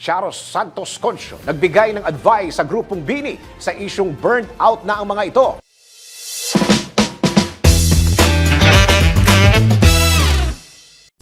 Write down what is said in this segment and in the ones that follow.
Charos Santos Concio nagbigay ng advice sa grupong Bini sa isyung burned out na ang mga ito.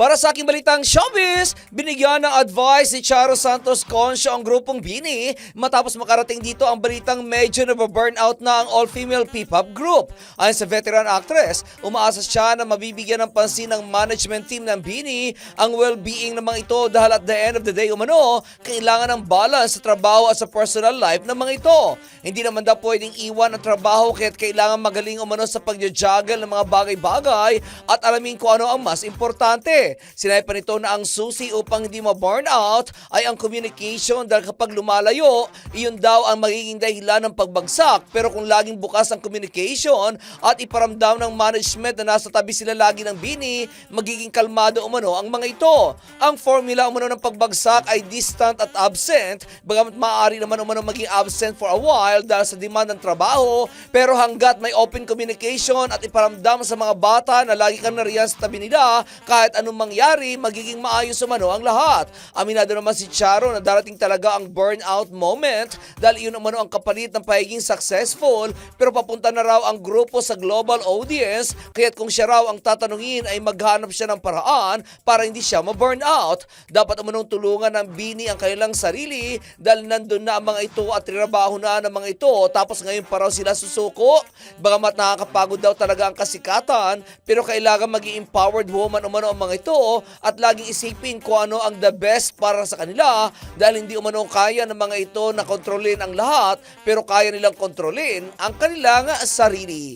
Para sa aking balitang showbiz, binigyan ng advice ni Charo Santos Concio ang grupong Bini matapos makarating dito ang balitang medyo nababurnout na ang all-female P-pop group. Ayon sa veteran actress, umaasa siya na mabibigyan ng pansin ng management team ng Bini ang well-being ng mga ito dahil at the end of the day umano, kailangan ng balance sa trabaho at sa personal life ng mga ito. Hindi naman daw pwedeng iwan ang trabaho kaya't kailangan magaling umano sa pag-juggle ng mga bagay-bagay at alamin kung ano ang mas importante. Sinabi pa nito na ang susi upang hindi ma-burnout ay ang communication dahil kapag lumalayo, iyon daw ang magiging dahilan ng pagbagsak. Pero kung laging bukas ang communication at iparamdam ng management na nasa tabi sila lagi ng Bini, magiging kalmado umano ang mga ito. Ang formula umano ng pagbagsak ay distant at absent, bagamat maaari naman umano maging absent for a while dahil sa demand ng trabaho, pero hanggat may open communication at iparamdam sa mga bata na lagi kang nariyan sa tabi nila, kahit anong mangyari, magiging maayos umano ang lahat. Aminado naman si Charo na darating talaga ang burnout moment dahil iyon umano ang kapalit ng pagiging successful, pero papunta na raw ang grupo sa global audience, kaya't kung siya raw ang tatanungin ay maghanap siya ng paraan para hindi siya ma-burnout. Dapat umanong tulungan ng Bini ang kanilang sarili dahil nandun na ang mga ito at trabaho na ng mga ito, tapos ngayon pa raw sila susuko. Bagamat nakakapagod daw talaga ang kasikatan, pero kailangan maging empowered woman umano ang mga ito at laging isipin kung ano ang the best para sa kanila dahil hindi umano kaya ng mga ito na kontrolin ang lahat, pero kaya nilang kontrolin ang kanilang sarili.